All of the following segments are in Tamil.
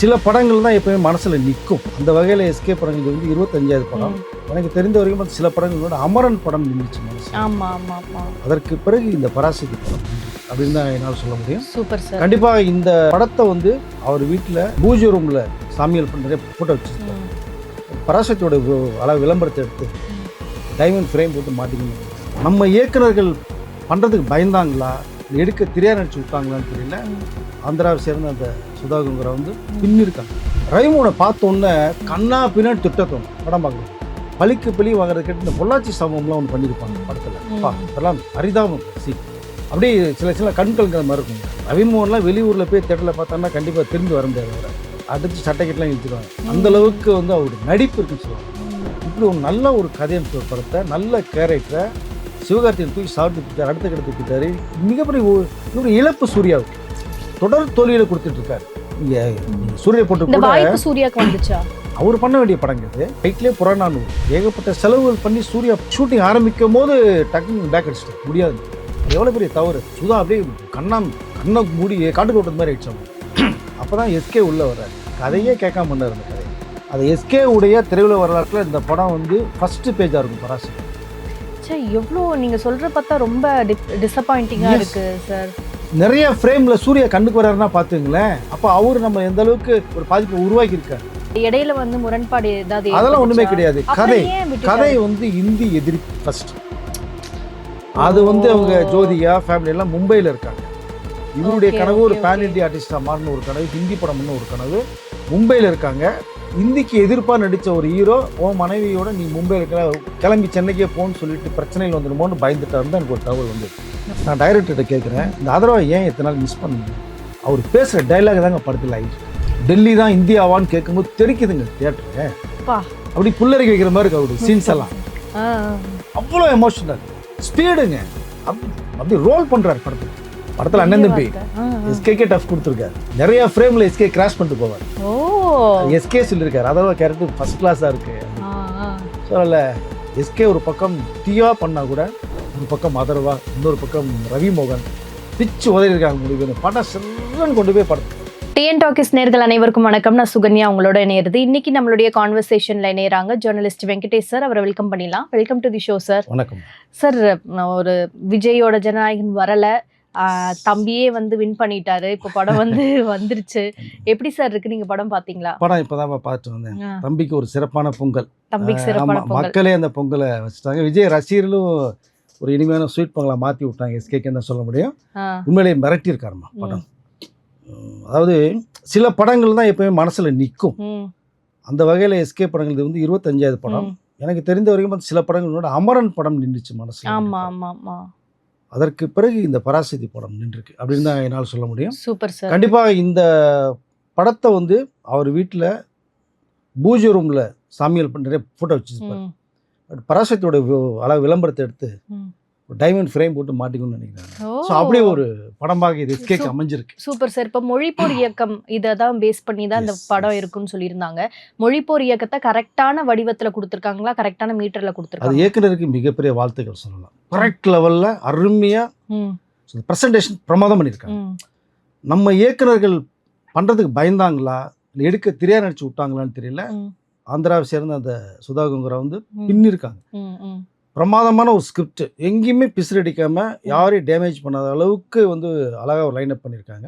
சில படங்கள் தான் எப்பவுமே மனசில் நிற்கும். அந்த வகையில் எஸ்கே படங்கள் வந்து 25வது படம். எனக்கு தெரிந்த வரைக்கும் சில படங்களோட அமரன் படம் நின்றுச்சு மனசு. அதற்கு பிறகு இந்த பராசக்தி படம் அப்படின்னு தான் என்னால் சொல்ல முடியும். Super sir. கண்டிப்பாக இந்த படத்தை வந்து அவர் வீட்டில் பூஜை ரூமில் சாமியால் பண்ணுற ஃபோட்டோ வச்சுருக்காங்க. பராசக்தியோட விளம்பரத்தை எடுத்து டைமண்ட் ஃப்ரேம் போட்டு மாட்டிக்கணும். நம்ம இயக்குநர்கள் பண்ணுறதுக்கு பயந்தாங்களா, எடுக்க தெரியா நடிச்சு விட்டாங்களான்னு தெரியல. ஆந்திராவை சேர்ந்த அந்த சுதாகங்கரை வந்து பின்னிருக்காங்க. ரவிமோனை பார்த்தோன்னே கண்ணா பின்னாடி திட்டத்தோம் படம் பார்க்கணும். பழிக்கு பழி வாங்குறது கேட்டு இந்த பொள்ளாச்சி சம்பவம்லாம் ஒன்று பண்ணியிருப்பாங்க படத்தில். அதெல்லாம் அரிதாபம் சி அப்படியே சில கண்கள்ங்கிற மாதிரி இருக்கும். ரவிமோகன்லாம் வெளியூரில் போய் தேட்டரில் பார்த்தோன்னா கண்டிப்பாக திரும்பி வர முடியாது. அடுத்து சட்டைக்கெட்டெலாம் இழுத்துருவாங்க. அந்தளவுக்கு வந்து அவருடைய நடிப்பு இருக்குன்னு சொல்லுவாங்க. இப்படி ஒரு நல்ல ஒரு கதையமைப்பு படத்தை, நல்ல கேரக்டரை சிவகார்த்திகேயன் தூக்கி சாப்பிட்டு அடுத்த கிடத்து போயிட்டாரு. மிகப்பெரிய ஒரு இழப்பு சூர்யாவுக்கு தொடர் தோல்வியில் கொடுத்துட்ருக்காரு. இங்கே சூர்யா போட்டு கூட சூர்யாவுக்கு வந்துச்சா அவர் பண்ண வேண்டிய படங்கிறது ரைட்லேயே புறநானூறு ஏகப்பட்ட செலவுகள் பண்ணி சூர்யா ஷூட்டிங் ஆரம்பிக்கும் போது டக்குன்னு பேக் அடிச்சிட்டு முடியாது. எவ்வளோ பெரிய தவறு. சுதா அப்படியே கண்ணை மூடி காட்டு ஓட்டுறது மாதிரி ஆயிடுச்சு. அப்போ தான் எஸ்கே உள்ளே வர்றாரு. கதையே கேட்காம பண்ணார் அந்த கதை. அது எஸ்கே உடைய திரையுலக வரலாற்றில் இந்த படம் வந்து ஃபஸ்ட்டு பேஜாக இருக்கும் பராசக்தி. எவ்வளோ நீங்கள் சொல்கிற பார்த்தா ரொம்ப டிசப்பாயிண்டிங்காக இருக்குது சார். நிறைய ஃப்ரேமில் சூர்யா கண்ணுக்கு வர்றாருன்னா பார்த்துங்களேன். அப்போ அவர் நம்ம எந்த அளவுக்கு ஒரு பாதிப்பை உருவாக்கி இருக்காரு. இடையில வந்து முரண்பாடு ஏதாவது? அதெல்லாம் ஒன்றுமே கிடையாது. கதை வந்து இந்தி எதிர்ப்பு ஃபர்ஸ்ட். அது வந்து அவங்க ஜோதிகா ஃபேமிலி எல்லாம் மும்பையில் இருக்காங்க. இவருடைய கனவு ஒரு பேன் இண்டியா ஆர்டிஸ்டாக மாறின ஒரு கனவு, ஹிந்தி படம்னு ஒரு கனவு. மும்பையில் இருக்காங்க. இந்திக்கு எதிர்ப்பாக நடித்த ஒரு ஹீரோ உன் மனைவியோட நீ மும்பையில் கிளம்பி சென்னைக்கே போன்னு சொல்லிட்டு பிரச்சனைகள் வந்துடுமோன்னு பயந்துட்டாருன்னு எனக்கு ஒரு தகவல் வந்து. நான் டைரக்டர்கிட்ட கேட்குறேன், இந்த ஆதரவை ஏன் எத்தனை நாள் மிஸ் பண்ணுங்க? அவர் பேசுகிற டைலாக் தாங்க படத்தில் ஆயிடுச்சு. டெல்லி தான் இந்தியாவான்னு கேட்கும்போது தெரிக்குதுங்க தியேட்டரு. அப்படி புல்லரிக்க வைக்கிற மாதிரி இருக்கு அவரு சீன்ஸ் எல்லாம். அவ்வளோ எமோஷனல் ஸ்பீடுங்க. அப்படி ரோல் பண்ணுறாரு படத்தில் அண்ணன் தம்பி. எஸ்கேக்கே டஃப் கொடுத்துருக்காரு. நிறைய ஃப்ரேமில் எஸ்கே கிராஷ் பண்ணிட்டு போவார். எஸ்கே சொல்லியிருக்காரு அதோட கேரக்டர் ஃபர்ஸ்ட் கிளாஸாக இருக்கு. சொல்லல எஸ்கே ஒரு பக்கம் தீயா பண்ணால் கூட ஒரு பக்கம் அதர்வா, இன்னொரு பக்கம் ரவிமோகன் பிச்சு உதவிருக்காங்க. முடிவு படம் செல்லன்னு கொண்டு போய் படம். டிஎன் டாக்கிஸ் நேர்கள் அனைவருக்கும் வணக்கம். நான் சுகன்யா உங்களோட இணையிறது. இன்னைக்கு நம்மளுடைய கான்வர்சேஷன்ல இணையறாங்க ஜேர்னலிஸ்ட் வெங்கடேஷ் சார். அவரை வெல்கம் பண்ணிடலாம். Welcome to the show sir. வணக்கம் சார். ஒரு விஜயோட ஜனநாயகன் வரல, தம்பியே வந்து வின் பண்ணிட்டாரு. இப்போ படம் வந்து வந்துருச்சு. எப்படி சார் இருக்கு? நீங்க படம் பாத்தீங்களா? படம் இப்பதான் பார்த்துட்டு வந்தேன். தம்பிக்கு ஒரு சிறப்பான பொங்கல். தம்பிக்கு சிறப்பான பொங்கல். மக்களே அந்த பொங்கலை வச்சுட்டாங்க. விஜய் ரசிகர்களும் ஒரு இனிமையான ஸ்வீட் பொங்கலை மாற்றி விட்டாங்க. எஸ்கேக்கு தான் சொல்ல முடியும். உண்மையிலேயே மிரட்டி இருக்காருமா படம். அதாவது சில படங்கள் தான் எப்பவுமே மனசில் நிற்கும். அந்த வகையில் எஸ்கே படங்கள் வந்து 25வது படம். எனக்கு தெரிந்த வரைக்கும் சில படங்களோட அமரன் படம் நின்றுச்சு மனசில். அதற்கு பிறகு இந்த பராசக்தி படம் நின்றுருக்கு அப்படின்னு தான் என்னால் சொல்ல முடியும். Super sir. கண்டிப்பாக இந்த படத்தை வந்து அவர் வீட்டில் பூஜை ரூமில் சாமியால் பண்ணுற ஃபோட்டோ வச்சுருப்பார். பராசக்தியோட விளம்பரத்தை எடுத்து டைமண்ட் ஃப்ரேம் போட்டு மாட்டிக்கணும்னு நினைக்கிறாங்க. ஸோ அப்படியே ஒரு படமாக இது எஸ்கேக்கு அமைஞ்சிருக்கு. Super sir. இப்போ மொழிப்போர் இயக்கம் இதை தான் பேஸ் பண்ணி தான் இந்த படம் இருக்குன்னு சொல்லியிருந்தாங்க. மொழிப்போர் இயக்கத்தை கரெக்டான வடிவத்தில் கொடுத்துருக்காங்களா, கரெக்டான மீட்டரில் கொடுத்துருக்காங்க? அது இயக்குனருக்கு மிகப்பெரிய வாழ்த்துக்கள் சொல்லலாம். கரெக்ட் லெவலில் அருமையாக ப்ரெசன்டேஷன் பிரமாதம் பண்ணியிருக்காங்க. நம்ம இயக்குனர்கள் பண்ணுறதுக்கு பயந்தாங்களா, இல்லை எடுக்க தெரியா நடிச்சு விட்டாங்களான்னு தெரியல. ஆந்திராவை சேர்ந்த அந்த சுதாகங்கரை வந்து பின்னிருக்காங்க. பிரமாதமான ஒரு ஸ்கிரிப்ட், எங்கேயுமே பிசிறடிக்காம யாரையும் டேமேஜ் பண்ணாத அளவுக்கு வந்து அழகாக ஒரு லைன் அப் பண்ணியிருக்காங்க.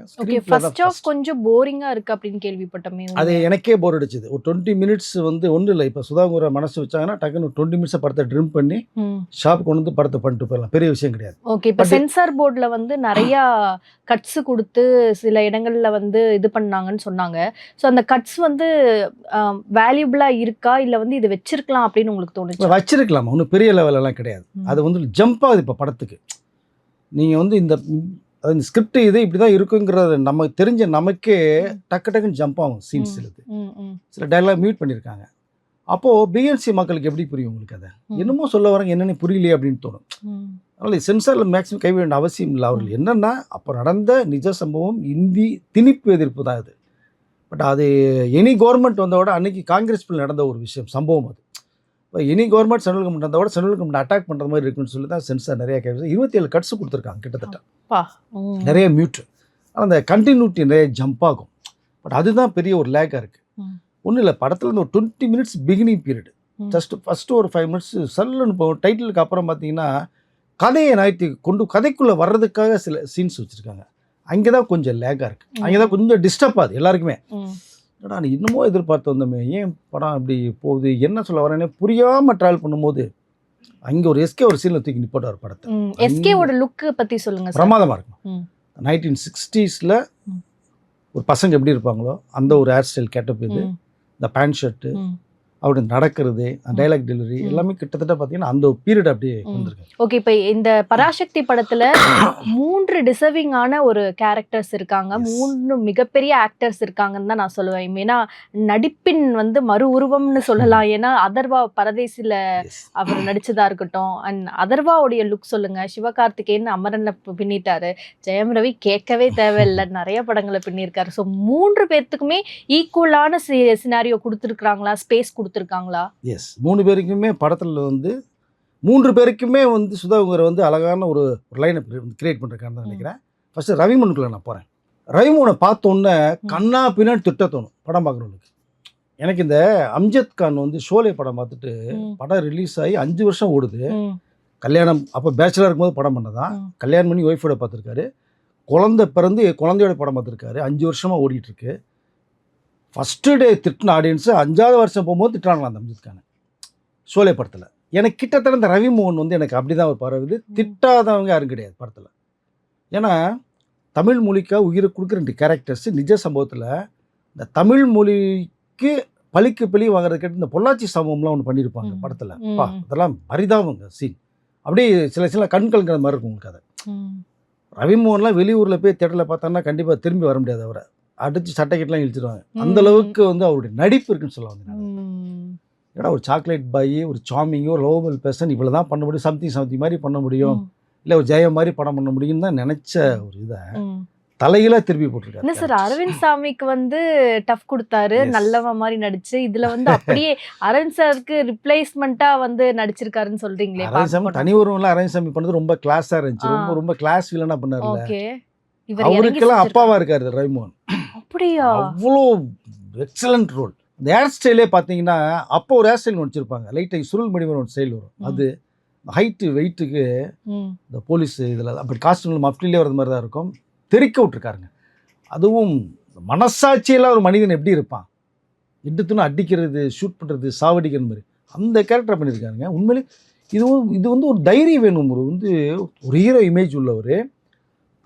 ஃபர்ஸ்ட் ஹாஃப் கொஞ்சம் போரிங்காக இருக்குது அப்படின்னு கேள்விப்பட்டமே. அது எனக்கே போர் அடிச்சது. ஒரு 20 மினிட்ஸ் வந்து ஒன்றும் இல்லை. இப்போ சுதாகரை மனசு வச்சாங்கன்னா டக்குன்னு 20 மினிட்ஸை படத்தை ட்ரிம் பண்ணி ஷாப் கொண்டு வந்து படத்தை பண்ணிட்டு போயிடலாம். பெரிய விஷயம் கிடையாது. ஓகே. இப்போ சென்சார் போர்டில் வந்து நிறையா கட்ஸ் கொடுத்து சில இடங்கள்ல வந்து இது பண்ணாங்கன்னு சொன்னாங்க. ஸோ அந்த கட்ஸ் வந்து வேல்யூபிளாக இருக்கா, இல்லை வந்து இது வச்சிருக்கலாம் அப்படின்னு உங்களுக்கு தோணுச்சு? வச்சிருக்கலாம், ஒன்றும் பெரிய லெவலெல்லாம் கிடையாது. அது வந்து ஜம்ப் ஆகுது இப்போ படத்துக்கு. நீங்கள் வந்து இந்த ஸ்கிரிப்ட் இது இப்படி தான் இருக்குங்கிறது நம்ம தெரிஞ்ச நமக்கே டக்குன்னு ஜம்ப் ஆகும். சீன்ஸ் சில டைலாக் மியூட் பண்ணியிருக்காங்க. அப்போது பிஎன்சி மக்களுக்கு எப்படி புரியும் உங்களுக்கு? அதை என்னமோ சொல்ல வராங்க, என்னென்னு புரியலையே அப்படின்னு தோணும். அதனால் சென்சாரில் மேக்ஸிமம் கை வேண்டிய அவசியம் இல்லை. அவர்கள் என்னென்னா அப்போ நடந்த நிஜ சம்பவம் இந்தி திணிப்பு எதிர்ப்பு தான் இது. பட் அது எனி கவர்மெண்ட் வந்தோட அன்றைக்கி காங்கிரஸ் பில் நடந்த ஒரு விஷயம் சம்பவம். அது இப்போ எனி கவர்மெண்ட் சென்ட்ரல் கவர்மெண்ட் வந்தோட சென்ட்ரல் கவர்மெண்ட் அட்டாக் பண்ணுற மாதிரி இருக்குன்னு சொல்லி தான் சென்சார் நிறையா கேட்குது. 27 கட்ஸ் கொடுத்துருக்காங்க கிட்டத்தட்ட. நிறைய மியூட். ஆனால் அந்த கண்டினியூட்டி நிறைய ஜம்ப் ஆகும். பட் அதுதான் பெரிய ஒரு லேக்காக இருக்குது. ஒன்றும் இல்லை, படத்தில் இருந்து ஒரு 20 minutes beginning period, just first ஒரு 5 மினிட்ஸ் சல்லுன்னு இப்போ டைட்டிலுக்கு அப்புறம் பார்த்தீங்கன்னா கதையை நகர்த்தி கொண்டு கதைக்குள்ளே வர்றதுக்காக சில சீன்ஸ் வச்சுருக்காங்க. அங்கே தான் கொஞ்சம் லேக்காக இருக்குது, அங்கே தான் கொஞ்சம் டிஸ்டர்ப் ஆகுது எல்லாருக்குமே. ஏன்னா நான் இன்னமும் எதிர்பார்த்து வந்தோமே, ஏன் படம் அப்படி போகுது, என்ன சொல்ல வரேன்னே புரியாமல் ட்ராவல் பண்ணும்போது அங்கே ஒரு எஸ்கே ஒரு சீனில் தூக்கி நிப்பாட்டார் படத்தை. எஸ்கேவோட லுக்கு பற்றி சொல்லுங்கள். பிரமாதமாக இருக்கும். 1960s ஒரு பசங்க எப்படி இருப்பாங்களோ அந்த ஒரு ஹேர் ஸ்டைல் கெட்டப் இது, இந்த பேண்ட் ஷர்ட்டு, அப்படி நடக்கிறது, டைலாக் டெலிவரி எல்லாமே கிட்டத்தட்ட பார்த்தீங்கன்னா அந்த பீரியட் அப்படியே வந்திருக்கு. ஓகே, இப்போ இந்த பராசக்தி படத்தில் 3 டிசர்விங்கான ஒரு கேரக்டர்ஸ் இருக்காங்க, 3 மிகப்பெரிய ஆக்டர்ஸ் இருக்காங்கன்னு தான் நான் சொல்லுவேன். ஏன்னா நடிப்பின் வந்து மறு உருவம்னு சொல்லலாம். ஏன்னா அதர்வா பரதேசில அவர் நடிச்சதா இருக்கட்டும், அண்ட் அதர்வாவுடைய லுக் சொல்லுங்க. சிவகார்த்திகேயன் அமரன்ல பின்னிட்டாரு, ஜெயம் ரவி கேட்கவே தேவையில்லை, நிறைய படங்களை பின்னிருக்காரு. ஸோ 3 பேர்த்துக்குமே ஈக்குவலான சினாரியோ கொடுத்துருக்காங்களா, ஸ்பேஸ் கொடுத்துருக்காங்களா? எஸ், 3 பேருக்குமே படத்தில் வந்து 3 பேருக்குமே வந்து சுதாகர் வந்து அழகான ஒரு லைனை கிரியேட் பண்ணுறக்கான்னு தான் நினைக்கிறேன். ஃபஸ்ட்டு ரவிமோனுக்குள்ள நான் போகிறேன். ரவிமோனை பார்த்தோன்னே கண்ணா பின்னாடி திட்ட தோணும் படம் பார்க்குறவங்களுக்கு. எனக்கு இந்த அம்ஜத் கான் வந்து ஷோலே படம் பார்த்துட்டு படம் ரிலீஸ் ஆகி 5 வருஷம் ஓடுது. கல்யாணம் அப்போ பேச்சுலர் இருக்கும்போது படம் பண்ணதான், கல்யாணம் பண்ணி ஒய்ஃபோட பார்த்துருக்காரு, குழந்தை பிறந்து குழந்தையோட படம் பார்த்துருக்காரு, 5 வருஷமாக ஓடிட்டுருக்கு. ஃபஸ்ட்டு டே திட்டின ஆடியன்ஸு 5வது வருஷம் போகும்போது திட்டுறாங்களா அந்த அம்ஜத் கானை ஷோலே படத்தில். எனக்கு கிட்டத்தட்ட இந்த ரவிமோகன் வந்து எனக்கு அப்படி தான் ஒரு பரவுது, திட்டாதவங்க யாரும் கிடையாது படத்தில். ஏன்னா தமிழ் மொழிக்காக உயிரை கொடுக்குற 2 கேரக்டர்ஸ் நிஜ சம்பவத்தில் இந்த தமிழ் மொழிக்கு பழிக்கு பழி வாங்குறதுக்கு இந்த பொள்ளாச்சி சம்பவம்லாம் ஒன்று பண்ணியிருப்பாங்க படத்தில். அதெல்லாம் பரிதாபங்க சீன், அப்படியே சில கண்கள்ங்கிற மாதிரி இருக்கும் உங்களுக்கு. அதை ரவிமோகன்லாம் வெளியூரில் போய் தேட்டரில் பார்த்தோன்னா கண்டிப்பாக திரும்பி வர முடியாது, அவரை அடித்து சட்டைக்கெட்டெலாம் இழுத்துருவாங்க. அந்த அளவுக்கு வந்து அவருடைய நடிப்பு இருக்குன்னு சொல்ல வந்தேன். ஏன்னா ஒரு சாக்லேட் பாய், ஒரு சாமிங்கோ, ஒரு லவபிள் பர்சன் இவ்வளோ தான் பண்ண முடியும், சம்திங் மாதிரி பண்ண முடியும், இல்லை ஒரு ஜெயம் மாதிரி படம் பண்ண முடியும்னு தான் நினச்ச ஒரு இதை தலையில திருப்பி போட்டிருக்காரு. என்ன சார், அரவிந்த் சாமிக்கு வந்து டஃப் கொடுத்தாரு, நல்லவன் மாதிரி நடிச்சு, இதுல வந்து அப்படியே அரவிந்த் சாருக்கு ரிப்ளேஸ்மெண்டா வந்து நடிச்சிருக்காருன்னு சொல்றீங்களே. அரவிந்த் சாமி தனி ஒருவன்ல அரவிந்த் சாமி பண்ணது ரொம்ப கிளாஸா இருந்துச்சு, ரொம்ப கிளாஸ் வில்லனா பண்ணாருல்ல. ஓகே, அவருக்கெல்லாம் அப்பாவா இருக்காரு ரவிமோகன். அப்படியா? அவ்வளோ எக்ஸலண்ட் ரோல். இந்த ஹேர் ஸ்டைலே பார்த்தீங்கன்னா அப்போ ஒரு ஹேர் ஸ்டைல் வச்சிருப்பாங்க, லைட்டாக சுருள் மணிவன் ஒரு ஸ்டைல் வரும், அது ஹைட்டு வெயிட்டுக்கு இந்த போலீஸ் இதில் அப்படி காஸ்டியூமில் மஃப்டிலே வரது மாதிரி தான் இருக்கும், தெறிக்க விட்டுருக்காருங்க. அதுவும் மனசாட்சியெல்லாம் ஒரு மனிதன் எப்படி இருப்பான், எடுத்துன்னு அடிக்கிறது, ஷூட் பண்ணுறது, சாவடிக்கிற மாதிரி அந்த கேரக்டர் பண்ணியிருக்காருங்க. உண்மையிலே இது வந்து ஒரு தைரியம் வேணும், ஒரு ஹீரோ இமேஜ் உள்ளவர்,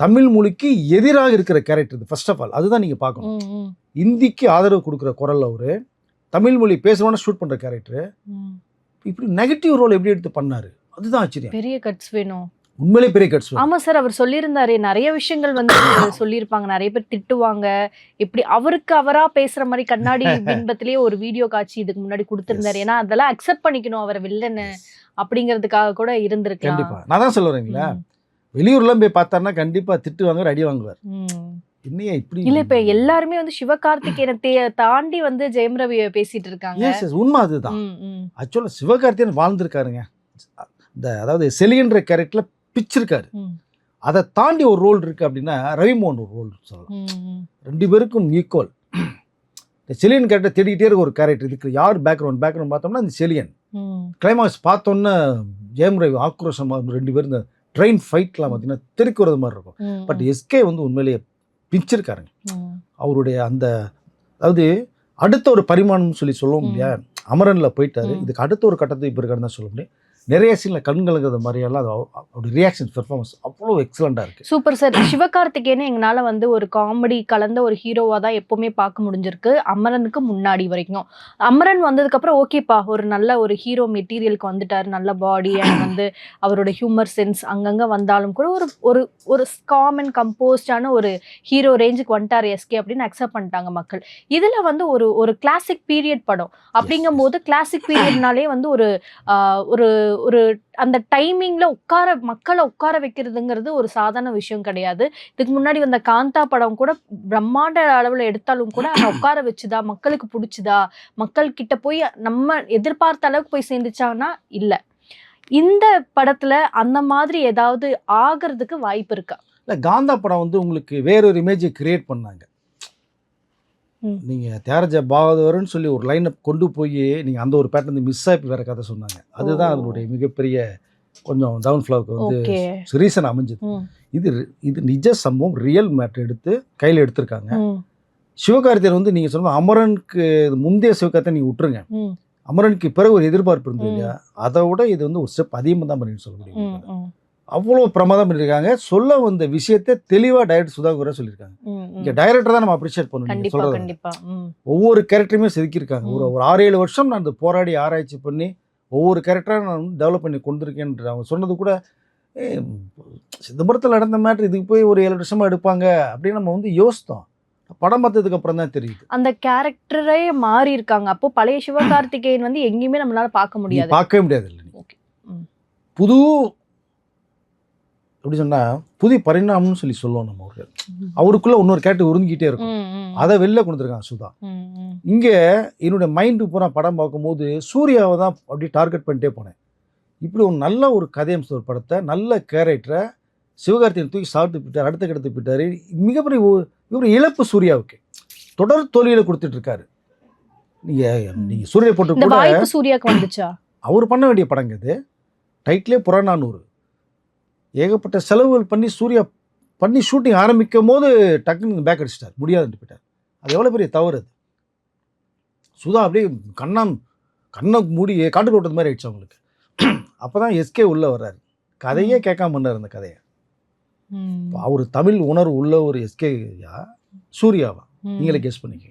தமிழ் மொழிக்கு எதிராக இருக்கிற கேரக்டர் இது. ஃபர்ஸ்ட் ஆஃப் ஆல் அதுதான் நீங்கள் பார்க்கணும். இந்திக்கு ஆதரவு கொடுக்குற குரல் அவர், தமிழ் மொழி பேசுகிறோன்னா ஷூட் பண்ணுற கேரக்டர், இப்படி நெகட்டிவ் ரோல் எப்படி எடுத்து பண்ணார், அதுதான் ஆச்சரியம். பெரிய கட்ஸ் வேணும், உண்மையிலே பெரிய கட்ஸ். ஆமாம் சார், அவர் சொல்லியிருந்தாரு நிறைய விஷயங்கள் வந்து சொல்லியிருப்பாங்க, நிறைய பேர் திட்டுவாங்க, இப்படி அவருக்கு அவராக பேசுகிற மாதிரி கண்ணாடி பின்பத்திலேயே ஒரு வீடியோ காட்சி இதுக்கு முன்னாடி கொடுத்துருந்தாரு. ஏன்னா அதெல்லாம் அக்செப்ட் பண்ணிக்கணும் அவரை வில்லன்னு அப்படிங்கிறதுக்காக கூட இருந்திருக்கு. கண்டிப்பாக நான் தான் சொல்ல வரீங்களா, வெளியூர்லாம் போய் பார்த்தாருன்னா கண்டிப்பாக திட்டு வாங்குவார், அடி வாங்குவார். என்னையா இப்படி இல்லை, இப்போ எல்லாருமே வந்து சிவகார்த்திகேயனை தாண்டி வந்து ஜெயம் ரவியை பேசிட்டு இருக்காங்க. உண்மை அதுதான். ஆக்சுவலாக சிவகார்த்திகேயன் வாழ்ந்துருக்காருங்க, அதாவது செலின்ற கேரக்டரில் பிச்சிருக்காரு. அதை தாண்டி ஒரு ரோல் இருக்கு அப்படின்னா ரவிமோகன் ஒரு ரோல் சொல்லலாம். 2 பேருக்கும் ஈக்குவல். இந்த செலியன் கேரக்டர் தேடிக்கிட்டே இருக்க ஒரு கேரக்டர் இதுக்கு யார் பேக்ரவுண்ட் பார்த்தோம்னா இந்த செலியன். கிளைமாக்ஸ் பார்த்தோன்னே ஜெயம் ரவி ஆக்ரோஷமாக 2 பேரும் இந்த ட்ரெயின் ஃபைட்லாம் பார்த்தீங்கன்னா தெருக்குறது மாதிரி இருக்கும். பட் எஸ்கே வந்து உண்மையிலேயே பிச்சிருக்காருங்க. அவருடைய அந்த அதாவது அடுத்த ஒரு பரிமாணம்னு சொல்ல முடியாது, அமரனில் போயிட்டாரு, இதுக்கு அடுத்த ஒரு கட்டத்துக்கு இப்போ இருக்காருன்னு தான் சொல்ல முடியும். நிறைய சீனில் கண்கலங்கிறது மாதிரியெல்லாம் அவருடைய ரியாக்ஷன் பெர்ஃபார்மன்ஸ் அவ்வளோ எக்ஸலண்டாக இருக்குது. Super sir. சிவகார்த்திகேயனை எங்களால் வந்து ஒரு காமெடி கலந்த ஒரு ஹீரோவாக தான் எப்போவுமே பார்க்க முடிஞ்சிருக்கு, அமரனுக்கு முன்னாடி வரைக்கும். அமரன் வந்ததுக்கப்புறம் ஓகேப்பா, ஒரு நல்ல ஒரு ஹீரோ மெட்டீரியலுக்கு வந்துட்டார், நல்ல பாடி அண்ட் வந்து அவரோட ஹியூமர் சென்ஸ் அங்கங்கே வந்தாலும் கூட ஒரு ஒரு ஒரு காம் அண்ட் கம்போஸ்டான ஒரு ஹீரோ ரேஞ்சுக்கு வந்துட்டார் எஸ்கே அப்படின்னு அக்செப்ட் பண்ணிட்டாங்க மக்கள். இதில் வந்து ஒரு கிளாசிக் பீரியட் படம் அப்படிங்கும்போது கிளாசிக் பீரியட்னாலே வந்து ஒரு ஒரு அந்த டைமிங்ல மக்களை உட்கார வைக்கிறதுங்கிறது ஒரு சாதாரண விஷயம் கிடையாது. இதுக்கு முன்னாடி வந்த காந்தா படம் கூட பிரம்மாண்ட அளவுல எடுத்தாலும் கூட அதை உட்கார வச்சுதா, மக்களுக்கு பிடிச்சுதா, மக்கள் கிட்ட போய் நம்ம எதிர்பார்த்த அளவுக்கு போய் சேர்ந்துச்சாங்கன்னா இல்ல. இந்த படத்துல அந்த மாதிரி ஏதாவது ஆகிறதுக்கு வாய்ப்பு இருக்கா? இல்லை, காந்தா படம் வந்து உங்களுக்கு வேறொரு இமேஜை கிரியேட் பண்ணாங்க. நீங்கள் தியாகராஜ பாகவதர்னு சொல்லி ஒரு லைனை கொண்டு போய் நீங்கள் அந்த ஒரு பேட்டர்ன் மிஸ் ஆகி வேற கதை சொன்னாங்க. அதுதான் அதனுடைய மிகப்பெரிய கொஞ்சம் டவுன்ஃப்ளோவுக்கு வந்து ரீசன் அமைஞ்சது. இது நிஜ சம்பவம், ரியல் மேட்டர் எடுத்து கையில் எடுத்திருக்காங்க. சிவகார்த்திகேயன் வந்து நீங்கள் சொன்ன அமரனுக்கு முந்தைய சிவகார்த்திகேயன் நீங்கள் விட்டுருங்க, அமரனுக்கு பிறகு ஒரு எதிர்பார்ப்பு இருந்தது இல்லையா, அதை விட இது வந்து ஒரு ஸ்டெப் அதிகமாக தான் பண்ணின்னு சொல்ல முடியும். அவ்வளோ பிரமாதம் பண்ணியிருக்காங்க. சொல்ல வந்த விஷயத்தை தெளிவாக டைரக்டர் சுதாகரா சொல்லியிருக்காங்க. இங்கே டைரக்டர் தான் நம்ம அப்ரிஷியேட் பண்ணணும். சொல்றது ஒவ்வொரு கேரக்டருமே செதுக்கியிருக்காங்க. ஒரு 6-7 வருஷம் நான் அந்த போராடி ஆராய்ச்சி பண்ணி ஒவ்வொரு கேரக்டராக நான் வந்து டெவலப் பண்ணி கொண்டிருக்கேன்ற அவங்க சொன்னது கூட சிதம்பரத்தில் நடந்த மேட்ரு இதுக்கு போய் ஒரு 7 வருஷமாக எடுப்பாங்க அப்படின்னு நம்ம வந்து யோசித்தோம். படம் பார்த்ததுக்கு அப்புறம் தான் தெரியுது அந்த கேரக்டரே மாறி இருக்காங்க. அப்போ பழைய சிவகார்த்திகேயன் வந்து எங்கேயுமே நம்மளால பார்க்கவே முடியாது இல்லை. புது அப்படி சொன்னா புது பரிணாமம்னு சொல்லி சொல்லுவோம் நம்ம. அவருக்குள்ள இன்னொரு கேரக்டர் உறிஞ்சிக்கிட்டே இருக்கும். அதை வெளில கொடுத்துருக்காங்க சுதா. இங்கே என்னுடைய மைண்டு பூரா படம் பார்க்கும்போது சூர்யாவை தான் அப்படி டார்கெட் பண்ணிட்டே போனேன். இப்படி ஒரு நல்ல ஒரு கதையம்ச ஒரு படத்தை, நல்ல கேரக்டரை சிவகார்த்திகேயன் தூக்கி சாப்பிட்டு போயிட்டார், அடுத்த கிடத்து போயிட்டார். மிகப்பெரிய ஒரு இழப்பு சூர்யாவுக்கு. தொடர் தோல்வியில கொடுத்துட்டு இருக்காரு. நீங்க சூர்யா போட்டு கூட சூர்யாவுக்கு வந்துச்சா? அவர் பண்ண வேண்டிய படங்க இது. டைட்டிலே புறநானூறு. ஏகப்பட்ட செலவுகள் பண்ணி சூர்யா பண்ணி ஷூட்டிங் ஆரம்பிக்கும் போது டக்குன்னு பேக் அடிச்சிட்டார், முடியாதுன்னு போயிட்டார். அது எவ்வளோ பெரிய தவறு அது. சுதா அப்படியே கண்ணை மூடி காட்டு ஓட்டது மாதிரி ஆயிடுச்சு அவங்களுக்கு. அப்போ தான் எஸ்கே உள்ளே வர்றாரு. கதையே கேட்காம பண்ணார் அந்த கதையை. அவர் தமிழ் உணர்வு உள்ள ஒரு எஸ்கேயா சூர்யாவா நீங்களே கெஸ் பண்ணிக்க.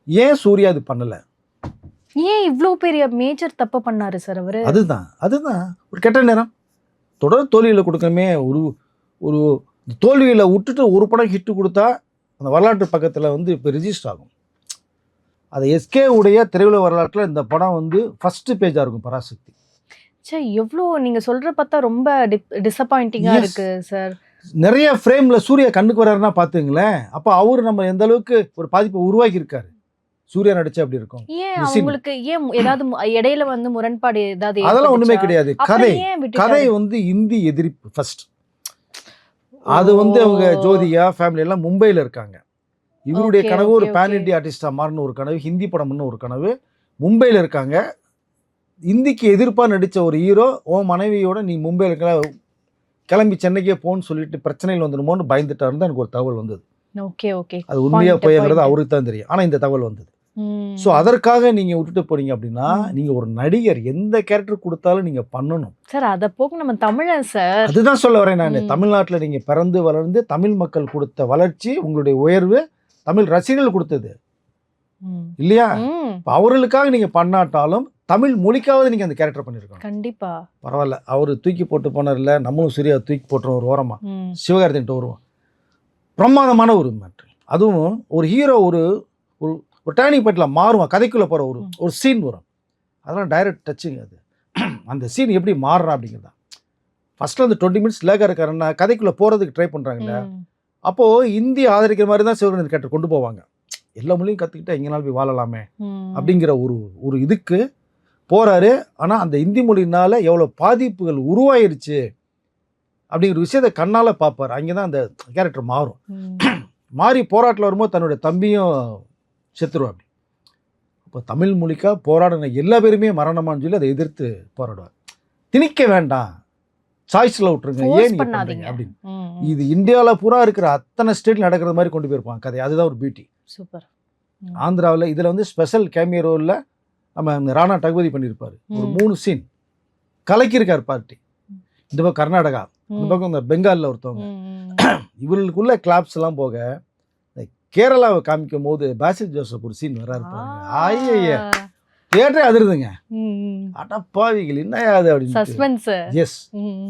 ஏன் சூர்யா அது பண்ணலை? ஏன் இவ்வளோ பெரிய மேஜர் தப்பு பண்ணாரு சார் அவர்? அதுதான் ஒரு கெட்ட நேரம். தொடர் தோல்வியில் கொடுக்கணுமே. ஒரு தோல்வியில் விட்டுட்டு ஒரு படம் ஹிட்டு கொடுத்தா அந்த வரலாற்று பக்கத்தில் வந்து இப்போ ரிஜிஸ்டர் ஆகும். அது எஸ்கே உடைய திரையுலக வரலாற்றில் இந்த படம் வந்து ஃபர்ஸ்ட் பேஜாக இருக்கும். பராசக்தி எவ்வளோ நீங்கள் சொல்கிற பார்த்தா ரொம்ப டிசப்பாயிண்டிங்காக இருக்கு சார். நிறைய ஃப்ரேமில் சூர்யா கண்ணுக்கு வர்றாருன்னா பார்த்துங்களேன். அப்போ அவர் நம்ம எந்த அளவுக்கு ஒரு பாதிப்பை உருவாக்கி இருக்காரு. சூர்யா நடிச்சு அப்படி இருக்கும். ஏன் உங்களுக்கு ஏன் ஏதாவது இடையில வந்து முரண்பாடு ஏதாவது? அதெல்லாம் ஒண்ணுமே கிடையாது. கதை வந்து இந்தி எதிர்ப்பு ஃபர்ஸ்ட். அது வந்து அவங்க ஜோதிகா ஃபேமிலி எல்லாம் மும்பையில் இருக்காங்க. இவருடைய கனவு ஒரு பேன் இண்டியா ஆர்டிஸ்டா மாறின ஒரு கனவு, ஹிந்தி படம்னு ஒரு கனவு. மும்பையில் இருக்காங்க. இந்திக்கு எதிர்ப்பாக நடித்த ஒரு ஹீரோ உன் மனைவியோட நீ மும்பையில் இருக்க கிளம்பி சென்னைக்கே போன்னு சொல்லிட்டு பிரச்சனைகள் வந்துடுமோன்னு பயந்துட்டாருன்னு எனக்கு ஒரு தகவல் வந்தது. அது உண்மையாக போய்ங்கிறது அவருக்கு தான் தெரியும். ஆனால் இந்த தகவல் வந்தது. ஸோ அதற்காக நீங்கள் விட்டுட்டு போறீங்க அப்படின்னா நீங்கள் ஒரு நடிகர் எந்த கேரக்டர் கொடுத்தாலும் நீங்கள் பண்ணணும் சார். அதை போக நம்ம தமிழன் சார். அதுதான் சொல்ல வரேன் நான். தமிழ்நாட்டில் நீங்கள் பிறந்து வளர்ந்து தமிழ் மக்கள் கொடுத்த வளர்ச்சி, உங்களுடைய உயர்வு தமிழ் ரசிகர்கள் கொடுத்தது இல்லையா? அவர்களுக்காக நீங்கள் பண்ணாட்டாலும் தமிழ் மொழிக்காவது நீங்கள் அந்த கேரக்டர் பண்ணியிருக்கோம். கண்டிப்பா பரவாயில்ல. அவர் தூக்கி போட்டு போனார்ல, நம்மளும் சூர்யா தூக்கி போட்டுறோம் ஒரு ஓரமா. சிவகார்த்திகேயன்ட்டு வருவோம். பிரமாதமான ஒரு மேட்ரு. அதுவும் ஒரு ஹீரோ ஒரு ஒரு டேர்னிங் பாயிண்ட்ல மாறுவான். கதைக்குள்ளே போகிற ஒரு சீன் வரும். அதெல்லாம் டைரக்ட் டச்சிங். அது அந்த சீன் எப்படி மாறுறான் அப்படிங்கிறது தான். ஃபர்ஸ்ட்ல அந்த 20 மினிட்ஸ் லேக்காக இருக்காருன்னா கதைக்குள்ளே போகிறதுக்கு ட்ரை பண்ணுறாங்கல்ல. அப்போது இந்திய ஆதரிக்கிற மாதிரி தான் சிவகார்த்திகேயன் கேரக்டர் கொண்டு போவாங்க. எல்லா மொழியும் கற்றுக்கிட்டா எங்கேனாலும் போய் வாழலாமே அப்படிங்கிற ஒரு இதுக்கு போகிறாரு. ஆனால் அந்த இந்தி மொழியினால் எவ்வளோ பாதிப்புகள் உருவாயிருச்சு அப்படிங்கிற விஷயத்தை கண்ணால் பார்ப்பார். அங்கே தான் அந்த கேரக்டர் மாறும். மாறி போராட்டில் வரும்போது தன்னுடைய தம்பியும் செத்துருவா. அப்படி இப்போ தமிழ் மொழிக்காக போராடின எல்லா பேருமே மரணமானு சொல்லி அதை எதிர்த்து போராடுவார். திணிக்க வேண்டாம், சாய்ஸில் விட்டுருங்க, ஏன் பண்ணாதீங்க அப்படின்னு. இது இந்தியாவில் பூரா இருக்கிற அத்தனை ஸ்டேட்டில் நடக்கிற மாதிரி கொண்டு போயிருப்பாங்க கதை. அதுதான் ஒரு பியூட்டி. சூப்பர். ஆந்திராவில் இதில் வந்து ஸ்பெஷல் கேமியோ ரோலில் நம்ம ராணா டகுபதி பண்ணியிருப்பார். ஒரு 3 சீன் கலக்கியிருக்கார் பார்ட்டி. இந்த பக்கம் கர்நாடகா, இந்த பக்கம் இந்த பெங்காலில் ஒருத்தவங்க. இவர்களுக்குள்ள கிளாப்ஸ் எல்லாம் போக கேரளாவை காமிக்கும் போது பாசில் ஜோசப் ஒரு சீன் வர்றாரு பாருங்க. ஐயா தியேட்டரே அதிருதுங்க. அடப்பாவிகள் என்னையா அது அப்படின்னு. எஸ்,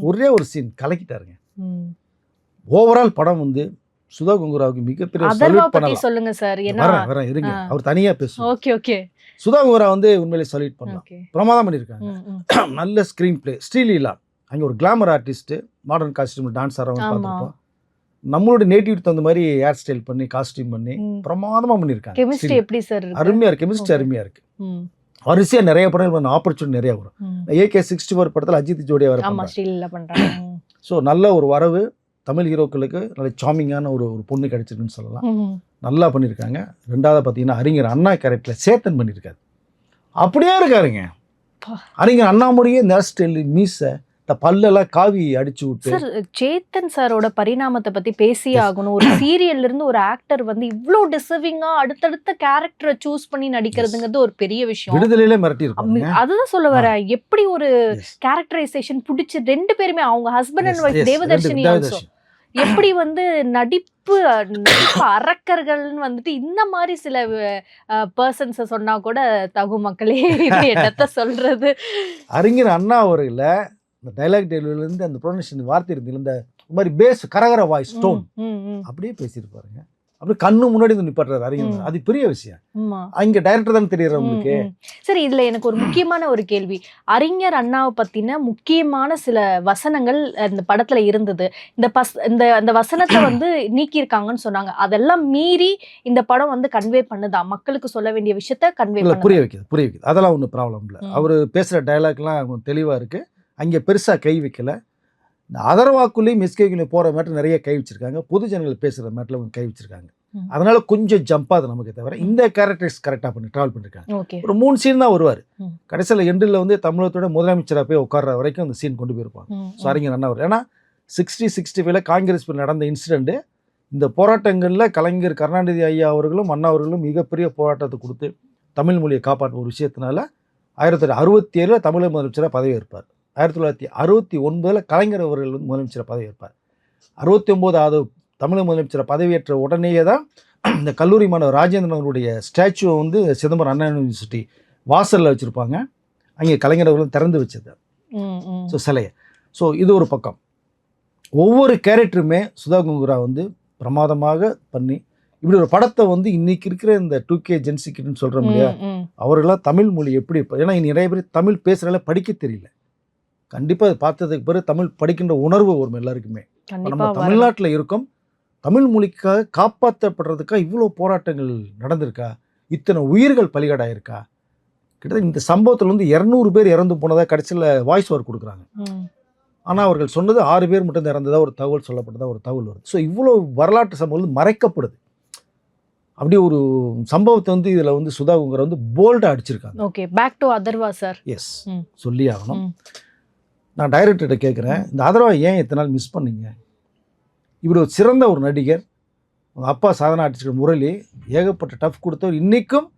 ஒரே ஒரு சீன் கலக்கிட்டாருங்க. ஓவரால் படம் வந்து சுதா குங்குராவுக்கு மிகப்பெரிய சல்யூட் பண்ணலாம். சொல்லுங்க சார். வரேன் இருங்க, அவர் தனியா பேசுவோம். ஓகே. சுதா குங்குரா வந்து உண்மையிலே சல்யூட் பண்ணலாம். பிரமாதம் பண்ணியிருக்காங்க. நல்ல ஸ்க்ரீன் பிளே, ஸ்ரீலீலா அங்கே ஒரு glamour artist, modern costume dance ஆடுறவங்க பார்த்துருப்போம். நம்மளோட நேட்டிவ் தகுந்த மாதிரி ஹேர் ஸ்டைல் பண்ணி காஸ்டியூம் பண்ணி பிரமாதமா பண்ணியிருக்காங்க. கெமிஸ்ட்ரி எப்படி சார்? அருமையா இருக்கு. கெமிஸ்ட்ரி அருமையா இருக்கு. வரிசையா நிறைய படங்கள் ஆப்பர்ச்சுனிட்டி நிறைய வரும். AK-64 படத்தில் அஜித் ஜோடியா வர பண்றாங்க. ஸோ நல்ல ஒரு வரவு தமிழ் ஹீரோக்களுக்கு நல்ல சாமிங்கான ஒரு பொண்ணு கிடைச்சிருக்குன்னு சொல்லலாம். நல்லா பண்ணியிருக்காங்க. 2வது பார்த்தீங்கன்னா அறிஞர் அண்ணா கேரக்டரில் சேத்தன் பண்ணியிருக்காரு. அப்படியே இருக்காருங்க. அறிஞர் அண்ணா மாதிரியே இந்த ஹேர் ஸ்டைல், மீசை, இந்த பல்லெல்லாம் காவி அடிச்சு விட்டு. சார் சேத்தன் சாரோட பரிணாமத்தை பத்தி பேசியே ஆகணும். ஒரு சீரியல்ல இருந்து ஒரு ஆக்டர் வந்து இவ்ளோ டிசர்விங்கா அடுத்தடுத்த கேரக்டரை சூஸ் பண்ணி நடிக்கிறதுங்கிறது ஒரு பெரிய விஷயம். விடுதலையிலே மிரட்டி இருப்பாங்க. அதுதான் சொல்ல வரேன். எப்படி ஒரு கேரக்டரைசேஷன் பிடிச்சி 2 பேருமே, அவங்க husband and wife, Devadarshini also. எப்படி வந்து நடிப்பு அரக்கர்கள்னு வந்துட்டு இந்த மாதிரி சில பர்சன்ஸை சொன்னா கூட தகு மக்களே என்னத்த சொல்றது. அறிஞர் அண்ணா அவர்களை இந்த டைலாக் டெலிவரியிலேருந்து அந்த ப்ரொனன்சியேஷன் வார்த்தை இருந்து இந்த மாதிரி பேஸ் கரகர வாய்ஸ் டோன் அப்படியே பேசியிருப்பாருங்க. அப்படி கண்ணு முன்னாடி வந்து நிப்பாட்டுறாரு அறிஞர். அது பெரிய விஷயம். அங்க டைரக்டர் தான் தெரியுற உங்களுக்கு. சரி, இதுல எனக்கு ஒரு முக்கியமான ஒரு கேள்வி. அறிஞர் அண்ணாவை பத்தின முக்கியமான சில வசனங்கள் அந்த படத்துல இருந்தது. இந்த வசனத்தை வந்து நீக்கியிருக்காங்கன்னு சொன்னாங்க. அதெல்லாம் மீறி இந்த படம் வந்து கன்வே பண்ணுதா? மக்களுக்கு சொல்ல வேண்டிய விஷயத்த கன்வே பண்ணுதா? புரிய வைக்குது. அதெல்லாம் ஒன்றும் ப்ராப்ளம் இல்லை. அவர் பேசுற டைலாக்லாம் தெளிவா இருக்கு. அங்கே பெருசா கை வைக்கல. இந்த அதர்வாக்குள்ளேயும் எஸ்கேக்குள்ளேயும் போகிற மேட்டர் நிறைய கை வச்சிருக்காங்க. பொது ஜனங்கள் பேசுகிற மேட்டில் கொஞ்சம் கை வச்சிருக்காங்க. அதனால கொஞ்சம் ஜம்ப் ஆகுது நமக்கு. தவிர இந்த கேரக்டர்ஸ் கரெக்டாக பண்ணி ட்ராவல் பண்ணியிருக்காங்க. ஒரு 3 சீன் தான் வருவார். கடைசியில் எண்டில் வந்து தமிழகத்தோட முதலமைச்சராக போய் உட்கார்ற வரைக்கும் அந்த சீன் கொண்டு போயிருப்பாங்க. ஸோ அறிஞர் அண்ணா அவர் ஏன்னா 65 காங்கிரஸ் நடந்த இன்சிடென்ட், இந்த போராட்டங்களில் கலைஞர் கருணாநிதி ஐயா அவர்களும் அண்ணா அவர்களும் மிகப்பெரிய போராட்டத்தை கொடுத்து தமிழ் மொழியை காப்பாற்ற ஒரு விஷயத்தினால 1967 தமிழக முதலமைச்சராக பதவி ஏற்பார். 1969 கலைஞர் அவர்கள் வந்து முதலமைச்சர் பதவி ஏற்பார். 69வது தமிழக முதலமைச்சர் பதவியேற்ற உடனேயே தான் இந்த கல்லூரி மாணவர் ராஜேந்திரன் அவருடைய ஸ்டாச்சுவை வந்து சிதம்பரம் அண்ணா யூனிவர்சிட்டி வாசலில் வச்சுருப்பாங்க. அங்கே கலைஞர் அவர்கள் திறந்து வச்சது ஸோ சிலையை. ஸோ இது ஒரு பக்கம். ஒவ்வொரு கேரக்டருமே சுதா கொங்கரா வந்து பிரமாதமாக பண்ணி இப்படி ஒரு படத்தை வந்து இன்னைக்கு இருக்கிற இந்த 2K ஜென்சிக்கிட்னு சொல்கிறோம் இல்லையா, அவர்களாம் தமிழ் மொழி எப்படி, ஏன்னா நிறைய பேர் தமிழ் பேசுகிறால படிக்க தெரியல. கண்டிப்பாக அது பார்த்ததுக்கு பிறகு தமிழ் படிக்கின்ற உணர்வு வரும் எல்லாருக்குமே. நம்ம தமிழ்நாட்டில் இருக்கோம், தமிழ் மொழிக்காக காப்பாற்றப்படுறதுக்காக இவ்வளோ போராட்டங்கள் நடந்திருக்கா, இத்தனை உயிர்கள் பலிகடாயிருக்கா. கிட்டத்தட்ட இந்த சம்பவத்தில் வந்து 200 பேர் இறந்து போனதாக கடைசியில் வாய்ஸ் ஓவர் கொடுக்குறாங்க. ஆனால் அவர்கள் சொன்னது 6 பேர் மட்டும் தான் இறந்ததாக ஒரு தகவல் சொல்லப்பட்டதா ஒரு தகவல் வருது. ஸோ இவ்வளோ வரலாற்று சம்பவம் மறைக்கப்படுது. அப்படி ஒரு சம்பவத்தை வந்து இதில் வந்து சுதா கொங்கரா வந்து போல்டாக அடிச்சிருக்காங்க. Okay, back to Atharva sir. Yes, சொல்லி ஆகணும். நான் டைரக்டர்கிட்ட கேட்குறேன், இந்த அதர்வா ஏன் இத்தனை நாள் மிஸ் பண்ணீங்க? இப்படி ஒரு சிறந்த ஒரு நடிகர், உங்கள் அப்பா சாதனை ஆர்டிஸ்ட் முரளி ஏகப்பட்ட டஃப் கொடுத்தவர், இன்றைக்கும்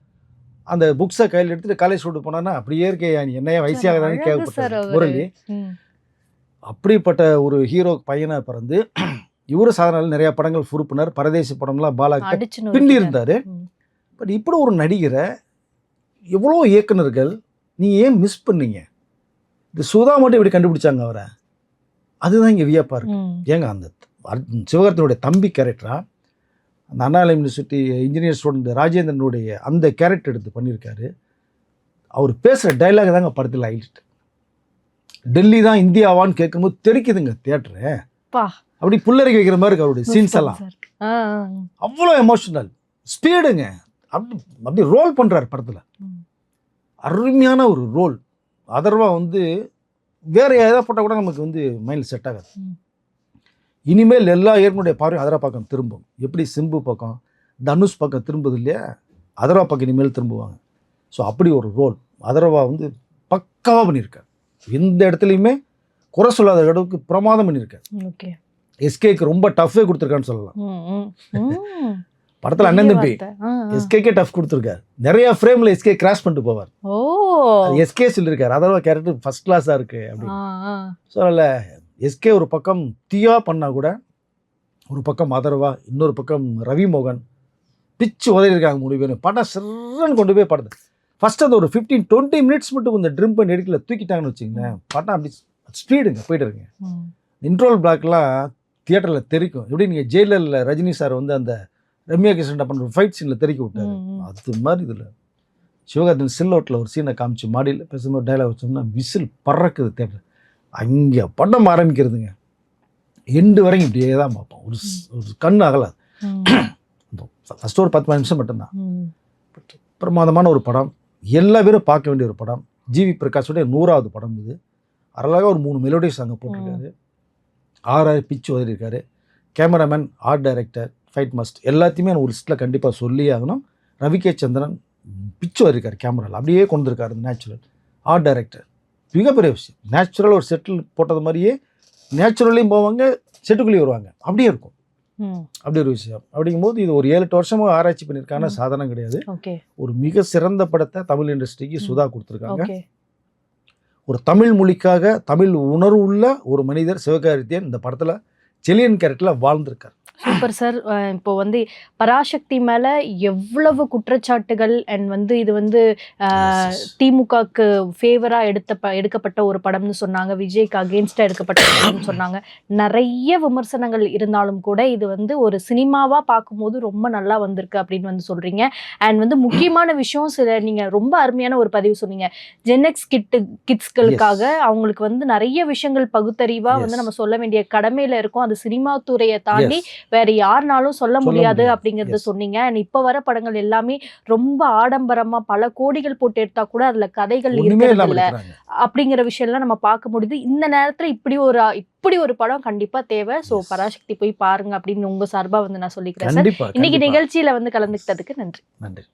அந்த புக்ஸை கையில் எடுத்துகிட்டு காலேஜ் ஸ்டூடெண்ட் போனான்னா அப்படியே இருக்கே, என்னையா வயசாகதானே கேட்கப்பட்ட முரளி. அப்படிப்பட்ட ஒரு ஹீரோ பையனை பிறந்து இவரும் சாதனையில் நிறையா படங்கள் உறுப்பினர், பரதேசி படம்லாம் பாலாக்கிட்ட பின்னி இருந்தார். பட் இப்படி ஒரு நடிகரை எவ்வளோ இயக்குனர்கள் நீங்கள் ஏன் மிஸ் பண்ணீங்க? இந்த சுதா மட்டும் இப்படி கண்டுபிடிச்சாங்க அவரை, அதுதான் இங்கே வியப்பாக இருக்கு. ஏங்க அந்த சிவகார்த்தினுடைய தம்பி கேரக்டரா அந்த அண்ணா யூனிவர்சிட்டி இன்ஜினியர் ஸ்டூடெண்ட் ராஜேந்திரனுடைய அந்த கேரக்டர் எடுத்து பண்ணியிருக்காரு. அவர் பேசுகிற டைலாக் தாங்க படத்தில் ஹைலைட். டெல்லி தான் இந்தியாவான்னு கேட்கும்போது தெரிக்குதுங்க தியேட்டரு. அப்படி புல்லரிக்க வைக்கிற மாதிரி இருக்கு அவருடைய சீன்ஸ் எல்லாம். அவ்வளோ எமோஷனல் ஸ்பீடுங்க. அப்படி ரோல் பண்ணுறாரு படத்தில். அருமையான ஒரு ரோல். அதர்வா வந்து வேறு எதாவது போட்டால் கூட நமக்கு வந்து மைண்டில் செட் ஆகாது. இனிமேல் எல்லா இயற்கையுடைய பார்வையும் அதர்வா பக்கம் திரும்பும். எப்படி சிம்பு பக்கம் தனுஷ் பக்கம் திரும்புது இல்லையா, அதர்வா பக்கம் இனிமேல் திரும்புவாங்க. ஸோ அப்படி ஒரு ரோல் அதர்வா வந்து பக்காவாக பண்ணியிருக்காரு. எந்த இடத்துலையுமே குறை சொல்லாத அளவுக்கு பிரமாதம் பண்ணியிருக்காரு. எஸ்கேக்கு ரொம்ப டஃப்பே கொடுத்துருக்கான்னு சொல்லலாம். படத்தில் அண்ணன் தம்பி எஸ்கேக்கே டஃப் கொடுத்துருக்காரு. நிறைய ஃப்ரேமில் எஸ்கே கிராஸ் பண்ணிட்டு போவார். எஸ்கே சொல்லியிருக்காரு அதர்வா கேரக்டர் ஃபர்ஸ்ட் கிளாஸாக இருக்கு அப்படின்னு. ஸோ அதில் எஸ்கே ஒரு பக்கம் தீயா பண்ணால் கூட ஒரு பக்கம் அதர்வா, இன்னொரு பக்கம் ரவி மோகன் பிச்சு உதறியிருக்காங்க 3 பேரும். படம் சிறன்னு கொண்டு போய் படத்தை ஃபஸ்ட்டு அது ஒரு 15-20 மினிட்ஸ் மட்டும் இந்த ட்ரிம் பண்ணி எடுக்கல தூக்கிட்டாங்கன்னு வச்சுங்களேன், படம் அப்படி ஸ்பீடுங்க போயிட்டு இருக்குங்க. இன்ட்ரோல் பிளாக்லாம் தியேட்டரில் தெரிக்கும். எப்படி நீங்கள் ஜெயிலரில் ரஜினி சார் வந்து அந்த ரம்யா கிருஷ்ணன் பண்ணுற ஃபைட் சீனில் தெரிக்க விட்டாரு, அது மாதிரி இதில் சிவகார்த்தின் சில்லோட்டில் ஒரு சீனை காமிச்சு மாடியில் பேசும்போது டைலாக் வச்சோம்னா விசில் பறக்குது தேட்டர். அங்கே படம் ஆரம்பிக்கிறதுங்க, எண்டு வரைக்கும் இப்படியே தான் பார்ப்போம். ஒரு கண் அகலாது. ஃபஸ்ட்டு ஒரு 10 நிமிஷம் மட்டும்தான். பிரமாதமான ஒரு படம், எல்லா பேரும் பார்க்க வேண்டிய ஒரு படம். ஜிவி பிரகாஷோடைய 100வது படம் இது. அழகாக ஒரு 3 மெலோடிஸ் அங்கே போட்டிருக்காரு. 6 பிச்சு உதறியிருக்காரு. Cameraman, art director, fight master எல்லாத்தையுமே நான் ஒரு லிஸ்ட்டில் கண்டிப்பாக சொல்லியே ஆகணும். ரவி கே சந்திரன் பிச்சு இருக்கார் கேமராவில், அப்படியே கொண்டு இருக்காரு நேச்சுரல் ஆர்ட் டைரக்டர். மிகப்பெரிய விஷயம். நேச்சுரல் ஒரு செட்டில் போட்டது மாதிரியே நேச்சுரலையும் போவாங்க, செட்டுக்குள்ளேயும் வருவாங்க, அப்படியே இருக்கும். அப்படி ஒரு விஷயம். அப்படிங்கும்போது இது ஒரு 7-8 வருஷமாக ஆராய்ச்சி பண்ணியிருக்காங்க, சாதனம் கிடையாது. ஒரு மிக சிறந்த படத்தை தமிழ் இண்டஸ்ட்ரிக்கு சுதா கொடுத்துருக்காங்க. ஒரு தமிழ் மொழிக்காக தமிழ் உணர்வு உள்ள ஒரு மனிதர் சிவகார்த்திகேயன் இந்த படத்தில் செலியன் கேரக்டரில் வாழ்ந்திருக்கார். Super sir. இப்போ வந்து பராசக்தி மேல எவ்வளவு குற்றச்சாட்டுகள் அண்ட் வந்து இது வந்து திமுகக்கு ஃபேவரா எடுக்கப்பட்ட ஒரு படம்னு சொன்னாங்க, விஜய்க்கு அகேன்ஸ்டா எடுக்கப்பட்ட படம்னு சொன்னாங்க. நிறைய விமர்சனங்கள் இருந்தாலும் கூட இது வந்து ஒரு சினிமாவா பார்க்கும்போது ரொம்ப நல்லா வந்திருக்கு அப்படின்னு வந்து சொல்றீங்க. அண்ட் வந்து முக்கியமான விஷயம், சில நீங்க ரொம்ப அருமையான ஒரு பதிவு சொன்னீங்க, ஜென்எக்ஸ் கிட்ஸ்களுக்காக அவங்களுக்கு வந்து நிறைய விஷயங்கள் பகுத்தறிவா வந்து நம்ம சொல்ல வேண்டிய கடமையில இருக்கும். அது சினிமா துறையை தாண்டி வேற யாருனாலும் சொல்ல முடியாது அப்படிங்கறத சொன்னீங்க. இப்ப வர படங்கள் எல்லாமே ரொம்ப ஆடம்பரமா பல கோடிகள் போட்டு எடுத்தா கூட அதுல கதைகள் இருக்கிறதில்ல அப்படிங்கிற விஷயம் எல்லாம் நம்ம பார்க்க முடியுது. இந்த நேரத்துல இப்படி ஒரு படம் கண்டிப்பா தேவை. சோ பராசக்தி போய் பாருங்க அப்படின்னு உங்க சார்பா வந்து நான் சொல்லிக்கிறேன் சார். இன்னைக்கு நிகழ்ச்சியில வந்து கலந்துக்கிட்டதுக்கு நன்றி.